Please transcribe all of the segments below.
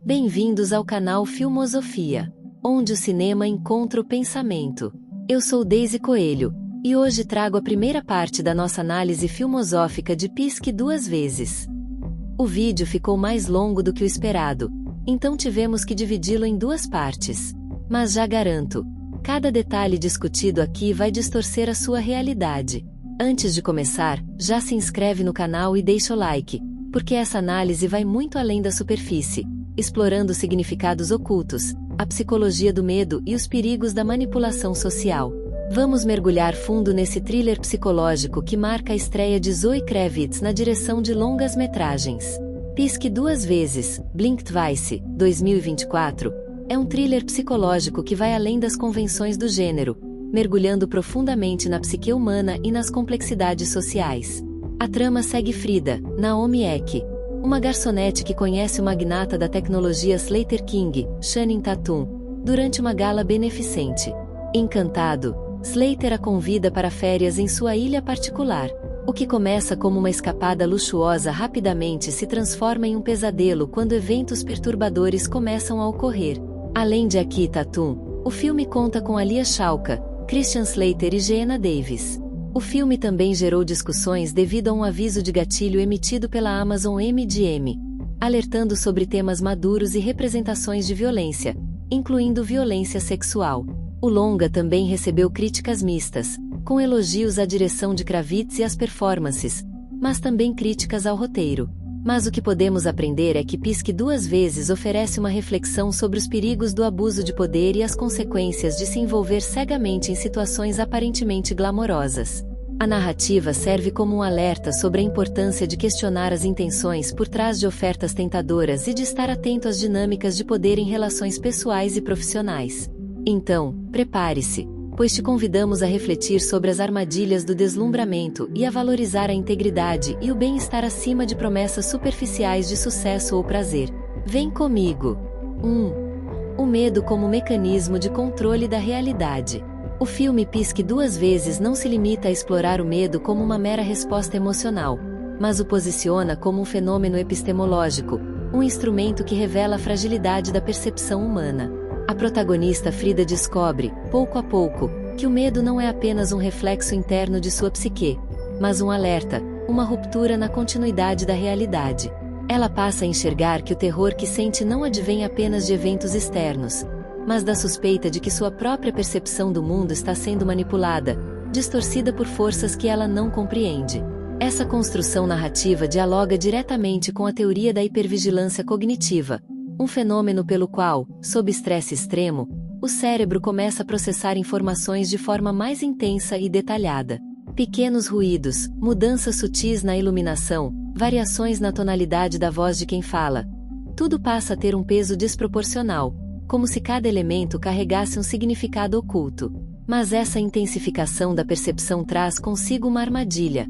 Bem-vindos ao canal Filmosofia, onde o cinema encontra o pensamento. Eu sou Daisy Coelho, e hoje trago a primeira parte da nossa análise filmosófica de Pisque Duas Vezes. O vídeo ficou mais longo do que o esperado, então tivemos que dividi-lo em duas partes. Mas já garanto, cada detalhe discutido aqui vai distorcer a sua realidade. Antes de começar, já se inscreve no canal e deixa o like, porque essa análise vai muito além da superfície, explorando significados ocultos, a psicologia do medo e os perigos da manipulação social. Vamos mergulhar fundo nesse thriller psicológico que marca a estreia de Zoe Kravitz na direção de longas-metragens. Pisque Duas Vezes, Blink Twice, 2024, é um thriller psicológico que vai além das convenções do gênero, mergulhando profundamente na psique humana e nas complexidades sociais. A trama segue Frida, Naomi Eck, uma garçonete que conhece o magnata da tecnologia Slater King, Channing Tatum, durante uma gala beneficente. Encantado, Slater a convida para férias em sua ilha particular. O que começa como uma escapada luxuosa rapidamente se transforma em um pesadelo quando eventos perturbadores começam a ocorrer. Além de Eck e Tatum, o filme conta com Alia Shawkat, Christian Slater e Geena Davis. O filme também gerou discussões devido a um aviso de gatilho emitido pela Amazon MGM, alertando sobre temas maduros e representações de violência, incluindo violência sexual. O longa também recebeu críticas mistas, com elogios à direção de Kravitz e às performances, mas também críticas ao roteiro. Mas o que podemos aprender é que Pisque Duas Vezes oferece uma reflexão sobre os perigos do abuso de poder e as consequências de se envolver cegamente em situações aparentemente glamorosas. A narrativa serve como um alerta sobre a importância de questionar as intenções por trás de ofertas tentadoras e de estar atento às dinâmicas de poder em relações pessoais e profissionais. Então, prepare-se, pois te convidamos a refletir sobre as armadilhas do deslumbramento e a valorizar a integridade e o bem-estar acima de promessas superficiais de sucesso ou prazer. Vem comigo! 1. O medo como mecanismo de controle da realidade. O filme Pisque Duas Vezes não se limita a explorar o medo como uma mera resposta emocional, mas o posiciona como um fenômeno epistemológico, um instrumento que revela a fragilidade da percepção humana. A protagonista Frida descobre, pouco a pouco, que o medo não é apenas um reflexo interno de sua psique, mas um alerta, uma ruptura na continuidade da realidade. Ela passa a enxergar que o terror que sente não advém apenas de eventos externos, mas da suspeita de que sua própria percepção do mundo está sendo manipulada, distorcida por forças que ela não compreende. Essa construção narrativa dialoga diretamente com a teoria da hipervigilância cognitiva, um fenômeno pelo qual, sob estresse extremo, o cérebro começa a processar informações de forma mais intensa e detalhada. Pequenos ruídos, mudanças sutis na iluminação, variações na tonalidade da voz de quem fala. Tudo passa a ter um peso desproporcional, como se cada elemento carregasse um significado oculto. Mas essa intensificação da percepção traz consigo uma armadilha.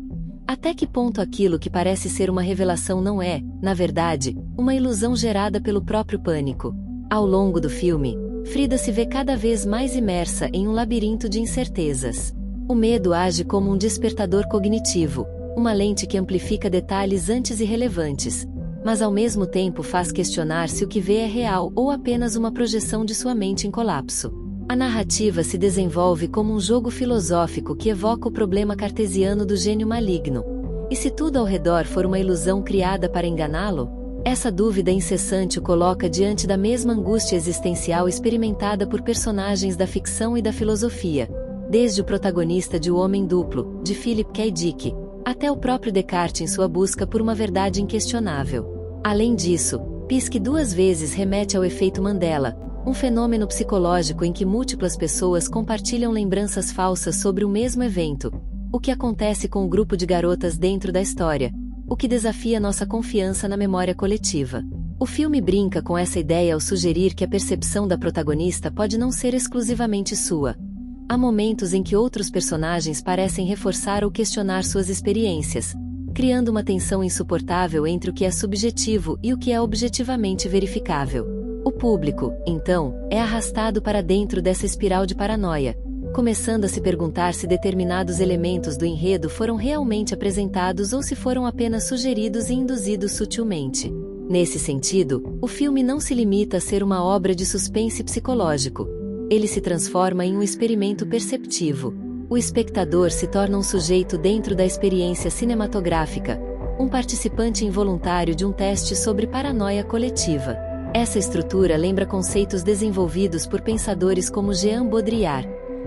Até que ponto aquilo que parece ser uma revelação não é, na verdade, uma ilusão gerada pelo próprio pânico? Ao longo do filme, Frida se vê cada vez mais imersa em um labirinto de incertezas. O medo age como um despertador cognitivo, uma lente que amplifica detalhes antes irrelevantes, mas ao mesmo tempo faz questionar se o que vê é real ou apenas uma projeção de sua mente em colapso. A narrativa se desenvolve como um jogo filosófico que evoca o problema cartesiano do gênio maligno. E se tudo ao redor for uma ilusão criada para enganá-lo? Essa dúvida incessante o coloca diante da mesma angústia existencial experimentada por personagens da ficção e da filosofia, desde o protagonista de O Homem Duplo, de Philip K. Dick, até o próprio Descartes em sua busca por uma verdade inquestionável. Além disso, Pisque Duas Vezes remete ao efeito Mandela, um fenômeno psicológico em que múltiplas pessoas compartilham lembranças falsas sobre o mesmo evento, o que acontece com o grupo de garotas dentro da história, o que desafia nossa confiança na memória coletiva. O filme brinca com essa ideia ao sugerir que a percepção da protagonista pode não ser exclusivamente sua. Há momentos em que outros personagens parecem reforçar ou questionar suas experiências, criando uma tensão insuportável entre o que é subjetivo e o que é objetivamente verificável. O público, então, é arrastado para dentro dessa espiral de paranoia, começando a se perguntar se determinados elementos do enredo foram realmente apresentados ou se foram apenas sugeridos e induzidos sutilmente. Nesse sentido, o filme não se limita a ser uma obra de suspense psicológico. Ele se transforma em um experimento perceptivo. O espectador se torna um sujeito dentro da experiência cinematográfica, um participante involuntário de um teste sobre paranoia coletiva. Essa estrutura lembra conceitos desenvolvidos por pensadores como Jean Baudrillard,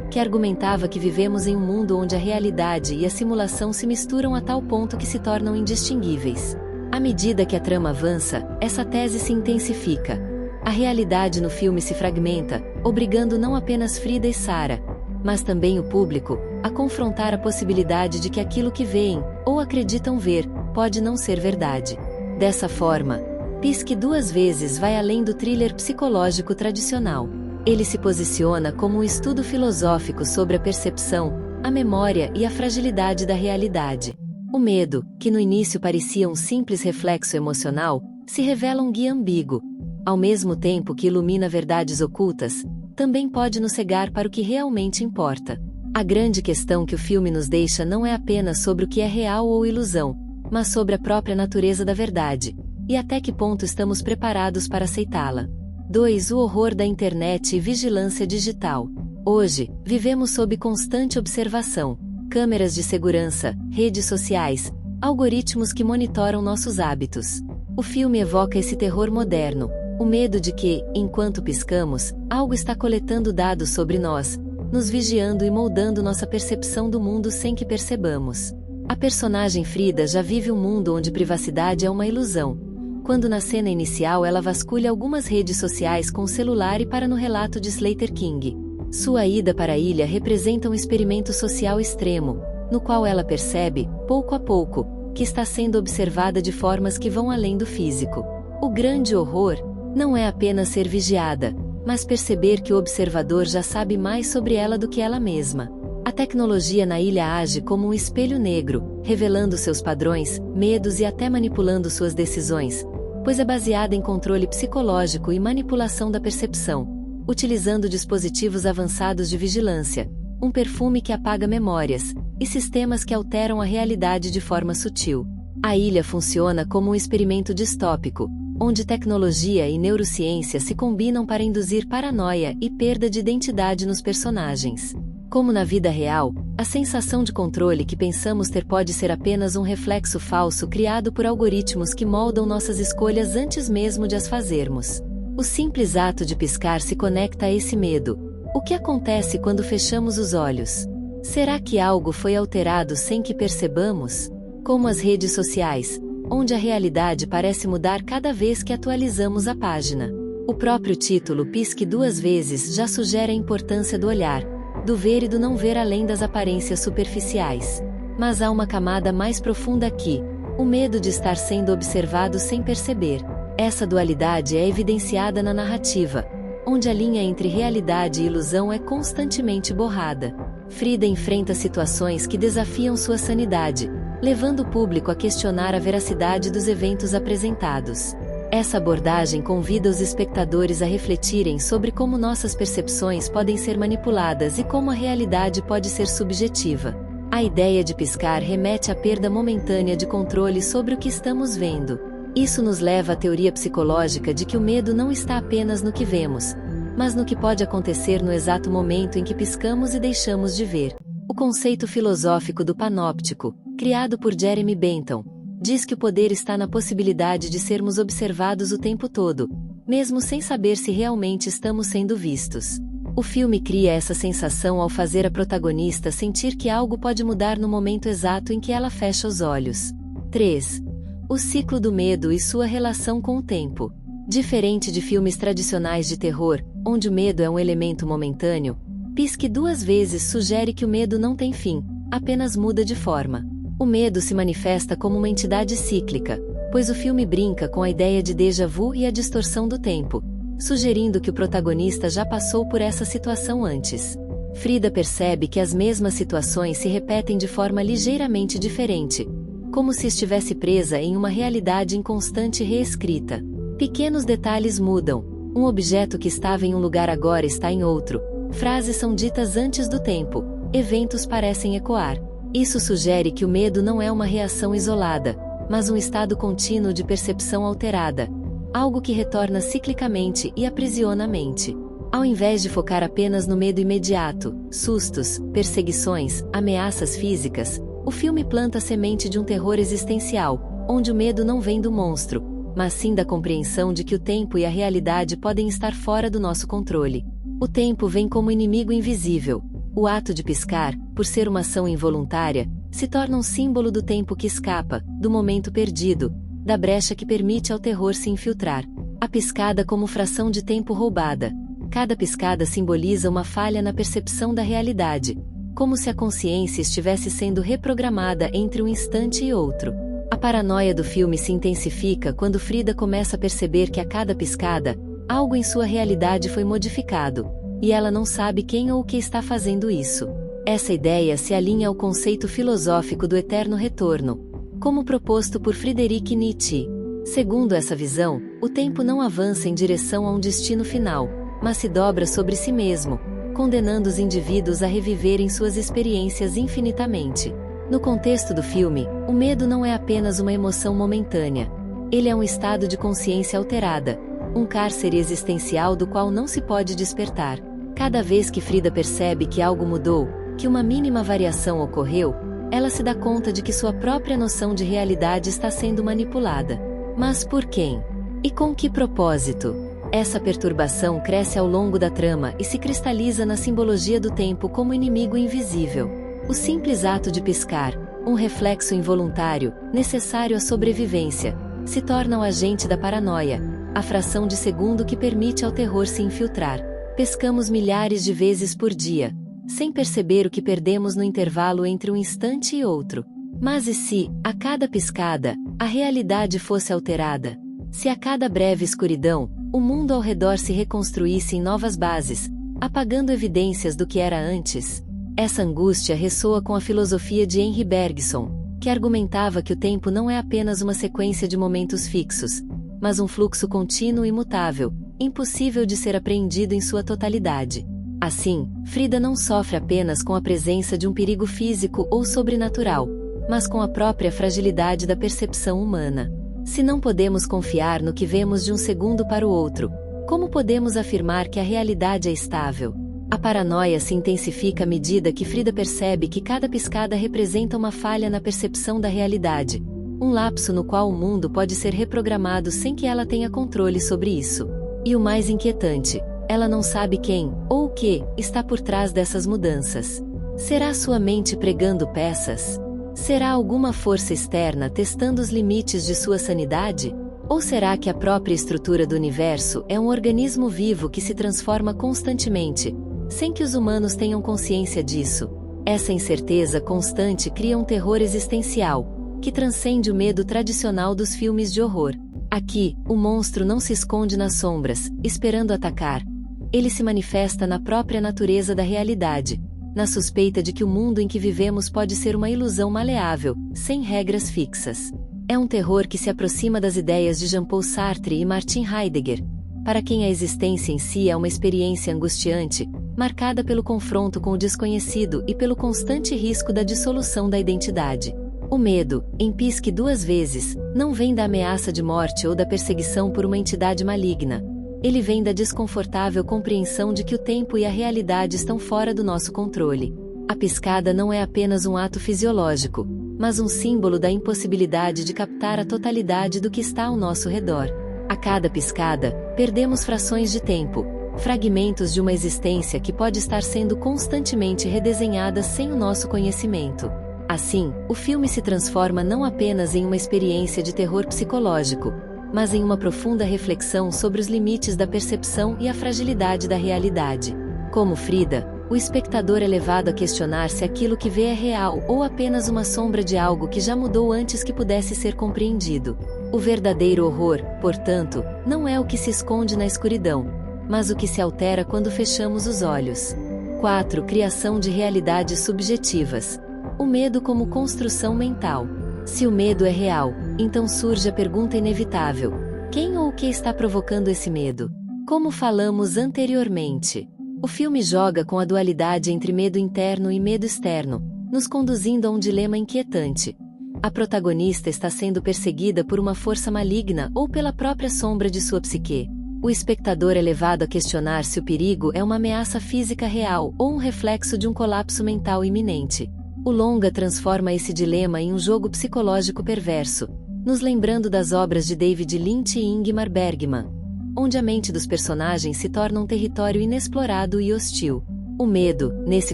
que argumentava que vivemos em um mundo onde a realidade e a simulação se misturam a tal ponto que se tornam indistinguíveis. À medida que a trama avança, essa tese se intensifica. A realidade no filme se fragmenta, obrigando não apenas Frida e Sarah, mas também o público, a confrontar a possibilidade de que aquilo que veem, ou acreditam ver, pode não ser verdade. Dessa forma, Pisque Duas Vezes vai além do thriller psicológico tradicional. Ele se posiciona como um estudo filosófico sobre a percepção, a memória e a fragilidade da realidade. O medo, que no início parecia um simples reflexo emocional, se revela um guia ambíguo. Ao mesmo tempo que ilumina verdades ocultas, também pode nos cegar para o que realmente importa. A grande questão que o filme nos deixa não é apenas sobre o que é real ou ilusão, mas sobre a própria natureza da verdade, e até que ponto estamos preparados para aceitá-la. 2. O horror da internet e vigilância digital. Hoje, vivemos sob constante observação. Câmeras de segurança, redes sociais, algoritmos que monitoram nossos hábitos. O filme evoca esse terror moderno, o medo de que, enquanto piscamos, algo está coletando dados sobre nós, nos vigiando e moldando nossa percepção do mundo sem que percebamos. A personagem Frida já vive um mundo onde privacidade é uma ilusão. Quando na cena inicial ela vasculha algumas redes sociais com o celular e para no relato de Slater King. Sua ida para a ilha representa um experimento social extremo, no qual ela percebe, pouco a pouco, que está sendo observada de formas que vão além do físico. O grande horror não é apenas ser vigiada, mas perceber que o observador já sabe mais sobre ela do que ela mesma. A tecnologia na ilha age como um espelho negro, revelando seus padrões, medos e até manipulando suas decisões, pois é baseada em controle psicológico e manipulação da percepção, utilizando dispositivos avançados de vigilância, um perfume que apaga memórias, e sistemas que alteram a realidade de forma sutil. A ilha funciona como um experimento distópico, onde tecnologia e neurociência se combinam para induzir paranoia e perda de identidade nos personagens. Como na vida real, a sensação de controle que pensamos ter pode ser apenas um reflexo falso criado por algoritmos que moldam nossas escolhas antes mesmo de as fazermos. O simples ato de piscar se conecta a esse medo. O que acontece quando fechamos os olhos? Será que algo foi alterado sem que percebamos? Como as redes sociais, onde a realidade parece mudar cada vez que atualizamos a página. O próprio título Pisque Duas Vezes já sugere a importância do olhar, do ver e do não ver além das aparências superficiais. Mas há uma camada mais profunda aqui, o medo de estar sendo observado sem perceber. Essa dualidade é evidenciada na narrativa, onde a linha entre realidade e ilusão é constantemente borrada. Frida enfrenta situações que desafiam sua sanidade, levando o público a questionar a veracidade dos eventos apresentados. Essa abordagem convida os espectadores a refletirem sobre como nossas percepções podem ser manipuladas e como a realidade pode ser subjetiva. A ideia de piscar remete à perda momentânea de controle sobre o que estamos vendo. Isso nos leva à teoria psicológica de que o medo não está apenas no que vemos, mas no que pode acontecer no exato momento em que piscamos e deixamos de ver. O conceito filosófico do panóptico, criado por Jeremy Bentham, diz que o poder está na possibilidade de sermos observados o tempo todo, mesmo sem saber se realmente estamos sendo vistos. O filme cria essa sensação ao fazer a protagonista sentir que algo pode mudar no momento exato em que ela fecha os olhos. 3. O ciclo do medo e sua relação com o tempo. Diferente de filmes tradicionais de terror, onde o medo é um elemento momentâneo, Pisque Duas Vezes sugere que o medo não tem fim, apenas muda de forma. O medo se manifesta como uma entidade cíclica, pois o filme brinca com a ideia de déjà vu e a distorção do tempo, sugerindo que o protagonista já passou por essa situação antes. Frida percebe que as mesmas situações se repetem de forma ligeiramente diferente, como se estivesse presa em uma realidade em constante reescrita. Pequenos detalhes mudam, um objeto que estava em um lugar agora está em outro, Frases são ditas antes do tempo, eventos parecem ecoar. Isso sugere que o medo não é uma reação isolada, mas um estado contínuo de percepção alterada, algo que retorna ciclicamente e aprisiona a mente. Ao invés de focar apenas no medo imediato, sustos, perseguições, ameaças físicas, o filme planta a semente de um terror existencial, onde o medo não vem do monstro, mas sim da compreensão de que o tempo e a realidade podem estar fora do nosso controle. O tempo vem como inimigo invisível. O ato de piscar, por ser uma ação involuntária, se torna um símbolo do tempo que escapa, do momento perdido, da brecha que permite ao terror se infiltrar. A piscada como fração de tempo roubada. Cada piscada simboliza uma falha na percepção da realidade, como se a consciência estivesse sendo reprogramada entre um instante e outro. A paranoia do filme se intensifica quando Frida começa a perceber que a cada piscada, algo em sua realidade foi modificado, e ela não sabe quem ou o que está fazendo isso. Essa ideia se alinha ao conceito filosófico do eterno retorno, como proposto por Friedrich Nietzsche. Segundo essa visão, o tempo não avança em direção a um destino final, mas se dobra sobre si mesmo, condenando os indivíduos a reviverem suas experiências infinitamente. No contexto do filme, o medo não é apenas uma emoção momentânea. Ele é um estado de consciência alterada, um cárcere existencial do qual não se pode despertar. Cada vez que Frida percebe que algo mudou, que uma mínima variação ocorreu, ela se dá conta de que sua própria noção de realidade está sendo manipulada. Mas por quem? E com que propósito? Essa perturbação cresce ao longo da trama e se cristaliza na simbologia do tempo como inimigo invisível. O simples ato de piscar, um reflexo involuntário, necessário à sobrevivência, se torna o agente da paranoia, a fração de segundo que permite ao terror se infiltrar. Pescamos milhares de vezes por dia, sem perceber o que perdemos no intervalo entre um instante e outro. Mas e se, a cada piscada, a realidade fosse alterada? Se a cada breve escuridão, o mundo ao redor se reconstruísse em novas bases, apagando evidências do que era antes? Essa angústia ressoa com a filosofia de Henri Bergson, que argumentava que o tempo não é apenas uma sequência de momentos fixos, mas um fluxo contínuo e imutável, impossível de ser apreendido em sua totalidade. Assim, Frida não sofre apenas com a presença de um perigo físico ou sobrenatural, mas com a própria fragilidade da percepção humana. Se não podemos confiar no que vemos de um segundo para o outro, como podemos afirmar que a realidade é estável? A paranoia se intensifica à medida que Frida percebe que cada piscada representa uma falha na percepção da realidade, um lapso no qual o mundo pode ser reprogramado sem que ela tenha controle sobre isso. E o mais inquietante, ela não sabe quem, ou o que, está por trás dessas mudanças. Será sua mente pregando peças? Será alguma força externa testando os limites de sua sanidade? Ou será que a própria estrutura do universo é um organismo vivo que se transforma constantemente, sem que os humanos tenham consciência disso? Essa incerteza constante cria um terror existencial, que transcende o medo tradicional dos filmes de horror. Aqui, o monstro não se esconde nas sombras, esperando atacar. Ele se manifesta na própria natureza da realidade, na suspeita de que o mundo em que vivemos pode ser uma ilusão maleável, sem regras fixas. É um terror que se aproxima das ideias de Jean-Paul Sartre e Martin Heidegger, para quem a existência em si é uma experiência angustiante, marcada pelo confronto com o desconhecido e pelo constante risco da dissolução da identidade. O medo, em Pisque duas vezes, não vem da ameaça de morte ou da perseguição por uma entidade maligna. Ele vem da desconfortável compreensão de que o tempo e a realidade estão fora do nosso controle. A piscada não é apenas um ato fisiológico, mas um símbolo da impossibilidade de captar a totalidade do que está ao nosso redor. A cada piscada, perdemos frações de tempo, fragmentos de uma existência que pode estar sendo constantemente redesenhada sem o nosso conhecimento. Assim, o filme se transforma não apenas em uma experiência de terror psicológico, mas em uma profunda reflexão sobre os limites da percepção e a fragilidade da realidade. Como Frida, o espectador é levado a questionar se aquilo que vê é real ou apenas uma sombra de algo que já mudou antes que pudesse ser compreendido. O verdadeiro horror, portanto, não é o que se esconde na escuridão, mas o que se altera quando fechamos os olhos. 4. Criação de realidades subjetivas. O medo como construção mental. Se o medo é real, então surge a pergunta inevitável: quem ou o que está provocando esse medo? Como falamos anteriormente, O filme joga com a dualidade entre medo interno e medo externo, nos conduzindo a um dilema inquietante. A protagonista está sendo perseguida por uma força maligna ou pela própria sombra de sua psique. O espectador é levado a questionar se o perigo é uma ameaça física real ou um reflexo de um colapso mental iminente. O longa transforma esse dilema em um jogo psicológico perverso, nos lembrando das obras de David Lynch e Ingmar Bergman, onde a mente dos personagens se torna um território inexplorado e hostil. O medo, nesse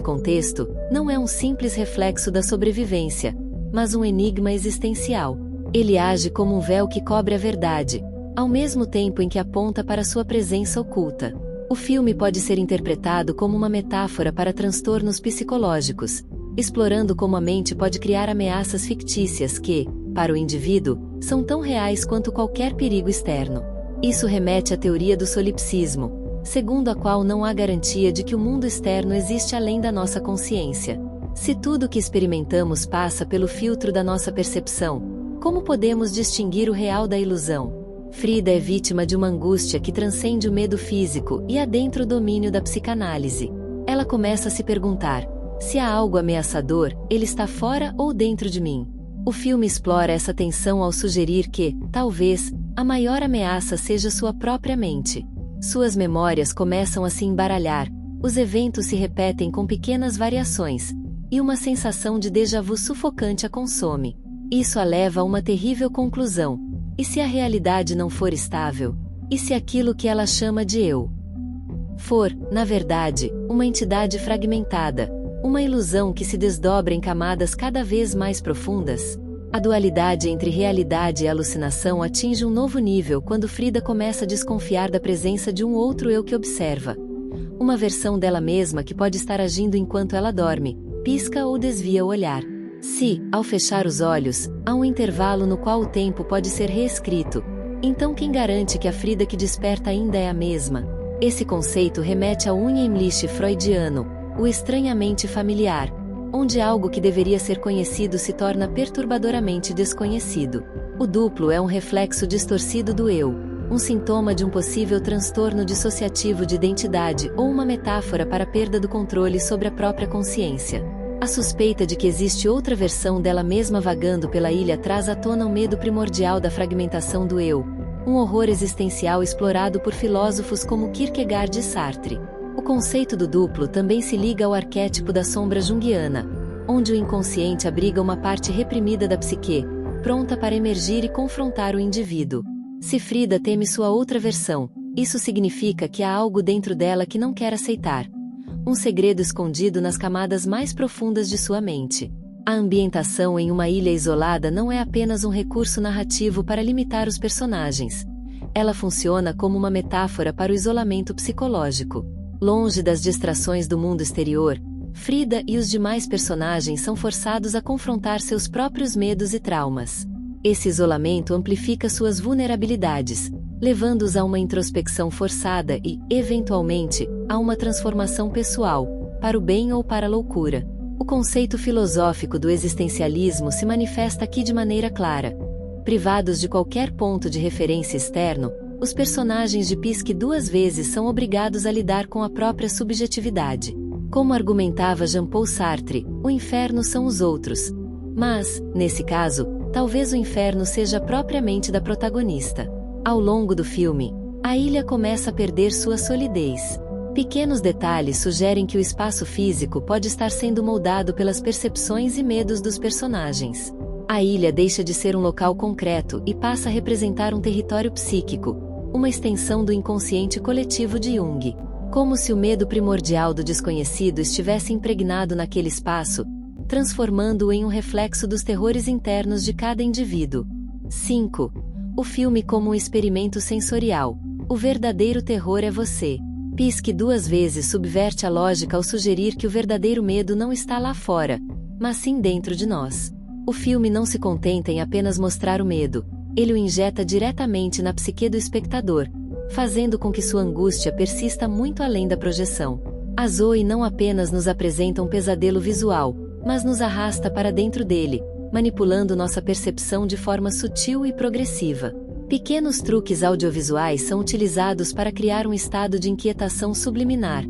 contexto, não é um simples reflexo da sobrevivência, mas um enigma existencial. Ele age como um véu que cobre a verdade, ao mesmo tempo em que aponta para sua presença oculta. O filme pode ser interpretado como uma metáfora para transtornos psicológicos, explorando como a mente pode criar ameaças fictícias que, para o indivíduo, são tão reais quanto qualquer perigo externo. Isso remete à teoria do solipsismo, segundo a qual não há garantia de que o mundo externo existe além da nossa consciência. Se tudo o que experimentamos passa pelo filtro da nossa percepção, como podemos distinguir o real da ilusão? Frida é vítima de uma angústia que transcende o medo físico e adentra o domínio da psicanálise. Ela começa a se perguntar: se há algo ameaçador, ele está fora ou dentro de mim? O filme explora essa tensão ao sugerir que, talvez, a maior ameaça seja sua própria mente. Suas memórias começam a se embaralhar, os eventos se repetem com pequenas variações, e uma sensação de déjà-vu sufocante a consome. Isso a leva a uma terrível conclusão: e se a realidade não for estável? E se aquilo que ela chama de eu for, na verdade, uma entidade fragmentada, uma ilusão que se desdobra em camadas cada vez mais profundas? A dualidade entre realidade e alucinação atinge um novo nível quando Frida começa a desconfiar da presença de um outro eu que observa. Uma versão dela mesma que pode estar agindo enquanto ela dorme, pisca ou desvia o olhar. Se, ao fechar os olhos, há um intervalo no qual o tempo pode ser reescrito, então quem garante que a Frida que desperta ainda é a mesma? Esse conceito remete ao Unheimlich freudiano, o estranhamente familiar, onde algo que deveria ser conhecido se torna perturbadoramente desconhecido. O duplo é um reflexo distorcido do eu, um sintoma de um possível transtorno dissociativo de identidade ou uma metáfora para a perda do controle sobre a própria consciência. A suspeita de que existe outra versão dela mesma vagando pela ilha traz à tona o medo primordial da fragmentação do eu, um horror existencial explorado por filósofos como Kierkegaard e Sartre. O conceito do duplo também se liga ao arquétipo da sombra junguiana, onde o inconsciente abriga uma parte reprimida da psique, pronta para emergir e confrontar o indivíduo. Se Frida teme sua outra versão, isso significa que há algo dentro dela que não quer aceitar. Um segredo escondido nas camadas mais profundas de sua mente. A ambientação em uma ilha isolada não é apenas um recurso narrativo para limitar os personagens. Ela funciona como uma metáfora para o isolamento psicológico. Longe das distrações do mundo exterior, Frida e os demais personagens são forçados a confrontar seus próprios medos e traumas. Esse isolamento amplifica suas vulnerabilidades, levando-os a uma introspecção forçada e, eventualmente, a uma transformação pessoal, para o bem ou para a loucura. O conceito filosófico do existencialismo se manifesta aqui de maneira clara. Privados de qualquer ponto de referência externo, os personagens de Pisque duas vezes são obrigados a lidar com a própria subjetividade. Como argumentava Jean-Paul Sartre, o inferno são os outros. Mas, nesse caso, talvez o inferno seja propriamente da protagonista. Ao longo do filme, a ilha começa a perder sua solidez. Pequenos detalhes sugerem que o espaço físico pode estar sendo moldado pelas percepções e medos dos personagens. A ilha deixa de ser um local concreto e passa a representar um território psíquico, uma extensão do inconsciente coletivo de Jung. Como se o medo primordial do desconhecido estivesse impregnado naquele espaço, transformando-o em um reflexo dos terrores internos de cada indivíduo. 5. O filme como um experimento sensorial. O verdadeiro terror é você. Pisque duas vezes subverte a lógica ao sugerir que o verdadeiro medo não está lá fora, mas sim dentro de nós. O filme não se contenta em apenas mostrar o medo, ele o injeta diretamente na psique do espectador, fazendo com que sua angústia persista muito além da projeção. A Zoe não apenas nos apresenta um pesadelo visual, mas nos arrasta para dentro dele, manipulando nossa percepção de forma sutil e progressiva. Pequenos truques audiovisuais são utilizados para criar um estado de inquietação subliminar,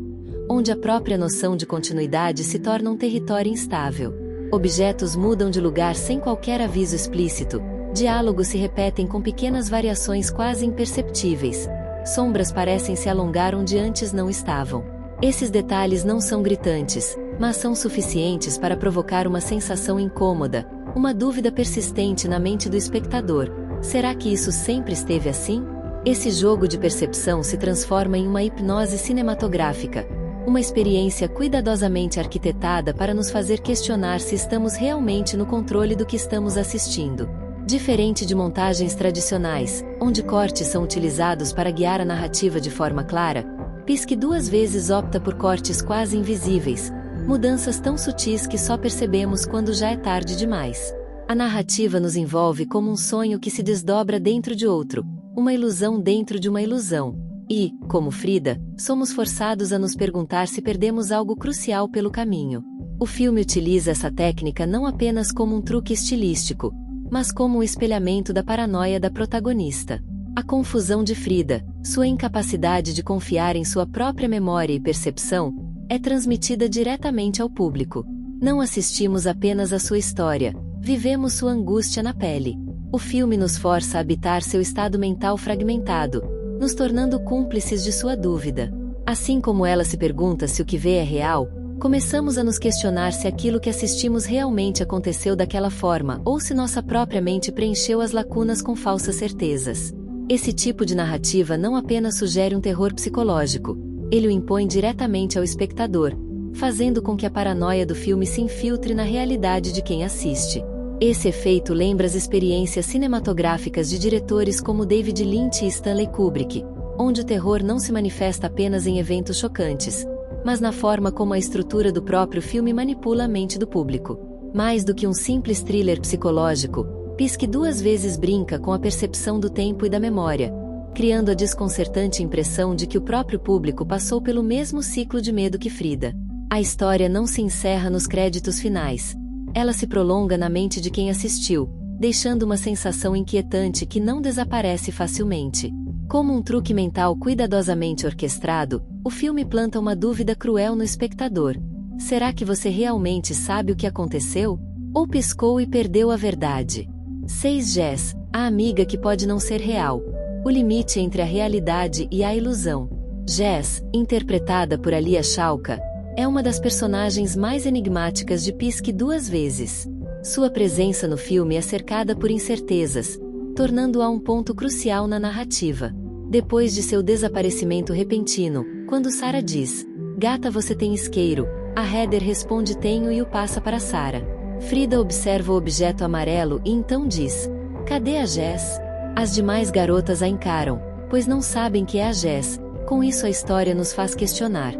onde a própria noção de continuidade se torna um território instável. Objetos mudam de lugar sem qualquer aviso explícito, diálogos se repetem com pequenas variações quase imperceptíveis, sombras parecem se alongar onde antes não estavam. Esses detalhes não são gritantes, mas são suficientes para provocar uma sensação incômoda, uma dúvida persistente na mente do espectador. Será que isso sempre esteve assim? Esse jogo de percepção se transforma em uma hipnose cinematográfica, uma experiência cuidadosamente arquitetada para nos fazer questionar se estamos realmente no controle do que estamos assistindo. Diferente de montagens tradicionais, onde cortes são utilizados para guiar a narrativa de forma clara, Pisque duas vezes opta por cortes quase invisíveis, mudanças tão sutis que só percebemos quando já é tarde demais. A narrativa nos envolve como um sonho que se desdobra dentro de outro, uma ilusão dentro de uma ilusão. E, como Frida, somos forçados a nos perguntar se perdemos algo crucial pelo caminho. O filme utiliza essa técnica não apenas como um truque estilístico, mas como um espelhamento da paranoia da protagonista. A confusão de Frida, sua incapacidade de confiar em sua própria memória e percepção, é transmitida diretamente ao público. Não assistimos apenas à sua história, vivemos sua angústia na pele. O filme nos força a habitar seu estado mental fragmentado, nos tornando cúmplices de sua dúvida. Assim como ela se pergunta se o que vê é real, começamos a nos questionar se aquilo que assistimos realmente aconteceu daquela forma ou se nossa própria mente preencheu as lacunas com falsas certezas. Esse tipo de narrativa não apenas sugere um terror psicológico, ele o impõe diretamente ao espectador, fazendo com que a paranoia do filme se infiltre na realidade de quem assiste. Esse efeito lembra as experiências cinematográficas de diretores como David Lynch e Stanley Kubrick, onde o terror não se manifesta apenas em eventos chocantes, mas na forma como a estrutura do próprio filme manipula a mente do público. Mais do que um simples thriller psicológico, Pisque duas vezes brinca com a percepção do tempo e da memória, criando a desconcertante impressão de que o próprio público passou pelo mesmo ciclo de medo que Frida. A história não se encerra nos créditos finais. Ela se prolonga na mente de quem assistiu, deixando uma sensação inquietante que não desaparece facilmente. Como um truque mental cuidadosamente orquestrado, o filme planta uma dúvida cruel no espectador. Será que você realmente sabe o que aconteceu? Ou piscou e perdeu a verdade? 6. Jess, a amiga que pode não ser real. O limite entre a realidade e a ilusão. Jess, interpretada por Alia Shawka, é uma das personagens mais enigmáticas de Pisque duas vezes. Sua presença no filme é cercada por incertezas, tornando-a um ponto crucial na narrativa. Depois de seu desaparecimento repentino, quando Sarah diz, "Gata, você tem isqueiro?", a Heather responde, "Tenho", e o passa para Sarah. Frida observa o objeto amarelo e então diz, "Cadê a Jess?". As demais garotas a encaram, pois não sabem que é a Jess. Com isso a história nos faz questionar.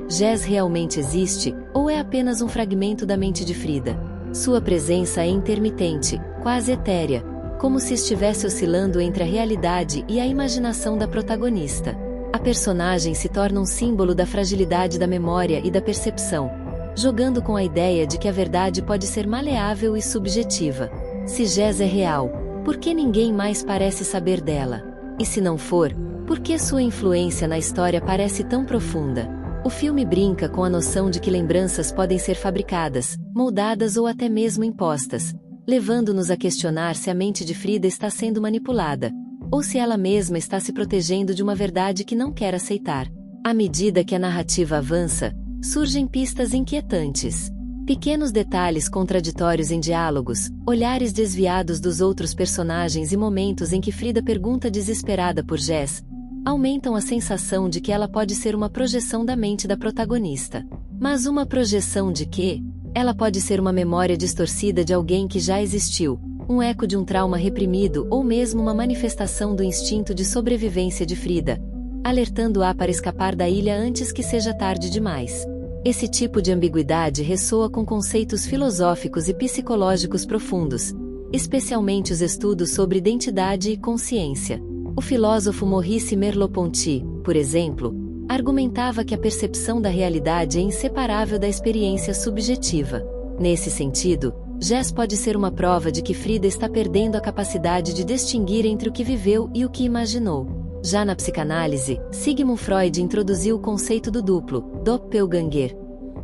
Jess realmente existe, ou é apenas um fragmento da mente de Frida? Sua presença é intermitente, quase etérea, como se estivesse oscilando entre a realidade e a imaginação da protagonista. A personagem se torna um símbolo da fragilidade da memória e da percepção, jogando com a ideia de que a verdade pode ser maleável e subjetiva. Se Jess é real, por que ninguém mais parece saber dela? E se não for, por que sua influência na história parece tão profunda? O filme brinca com a noção de que lembranças podem ser fabricadas, moldadas ou até mesmo impostas, levando-nos a questionar se a mente de Frida está sendo manipulada, ou se ela mesma está se protegendo de uma verdade que não quer aceitar. À medida que a narrativa avança, surgem pistas inquietantes. Pequenos detalhes contraditórios em diálogos, olhares desviados dos outros personagens e momentos em que Frida pergunta desesperada por Jess, aumentam a sensação de que ela pode ser uma projeção da mente da protagonista. Mas uma projeção de quê? Ela pode ser uma memória distorcida de alguém que já existiu, um eco de um trauma reprimido ou mesmo uma manifestação do instinto de sobrevivência de Frida, alertando-a para escapar da ilha antes que seja tarde demais. Esse tipo de ambiguidade ressoa com conceitos filosóficos e psicológicos profundos, especialmente os estudos sobre identidade e consciência. O filósofo Maurice Merleau-Ponty, por exemplo, argumentava que a percepção da realidade é inseparável da experiência subjetiva. Nesse sentido, Jess pode ser uma prova de que Frida está perdendo a capacidade de distinguir entre o que viveu e o que imaginou. Já na psicanálise, Sigmund Freud introduziu o conceito do duplo, Doppelganger,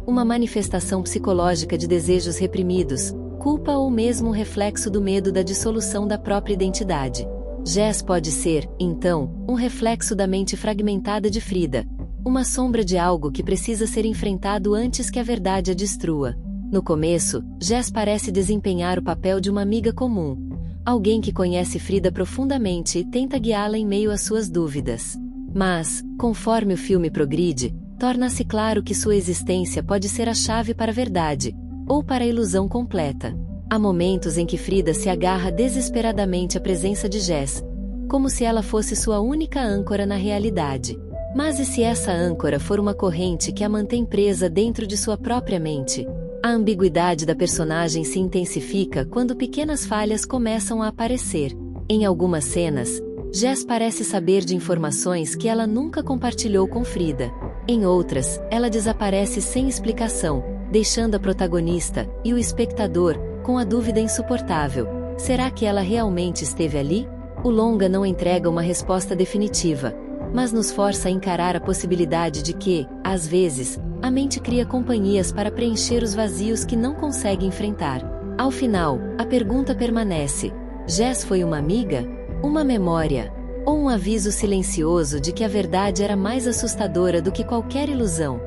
uma manifestação psicológica de desejos reprimidos, culpa ou mesmo um reflexo do medo da dissolução da própria identidade. Jess pode ser, então, um reflexo da mente fragmentada de Frida, uma sombra de algo que precisa ser enfrentado antes que a verdade a destrua. No começo, Jess parece desempenhar o papel de uma amiga comum, alguém que conhece Frida profundamente e tenta guiá-la em meio às suas dúvidas. Mas, conforme o filme progride, torna-se claro que sua existência pode ser a chave para a verdade, ou para a ilusão completa. Há momentos em que Frida se agarra desesperadamente à presença de Jess, como se ela fosse sua única âncora na realidade. Mas e se essa âncora for uma corrente que a mantém presa dentro de sua própria mente? A ambiguidade da personagem se intensifica quando pequenas falhas começam a aparecer. Em algumas cenas, Jess parece saber de informações que ela nunca compartilhou com Frida. Em outras, ela desaparece sem explicação, deixando a protagonista e o espectador com a dúvida insuportável: será que ela realmente esteve ali? O longa não entrega uma resposta definitiva, mas nos força a encarar a possibilidade de que, às vezes, a mente cria companhias para preencher os vazios que não consegue enfrentar. Ao final, a pergunta permanece: Jess foi uma amiga? Uma memória? Ou um aviso silencioso de que a verdade era mais assustadora do que qualquer ilusão?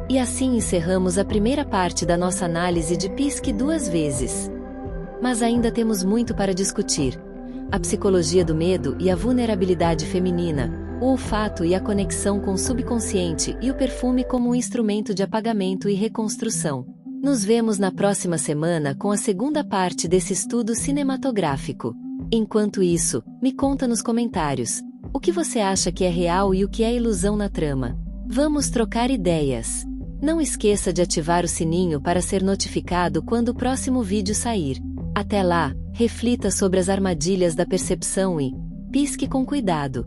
E assim encerramos a primeira parte da nossa análise de Pisque duas vezes. Mas ainda temos muito para discutir: a psicologia do medo e a vulnerabilidade feminina, o olfato e a conexão com o subconsciente e o perfume como um instrumento de apagamento e reconstrução. Nos vemos na próxima semana com a segunda parte desse estudo cinematográfico. Enquanto isso, me conta nos comentários: o que você acha que é real e o que é ilusão na trama? Vamos trocar ideias. Não esqueça de ativar o sininho para ser notificado quando o próximo vídeo sair. Até lá, reflita sobre as armadilhas da percepção e pisque com cuidado.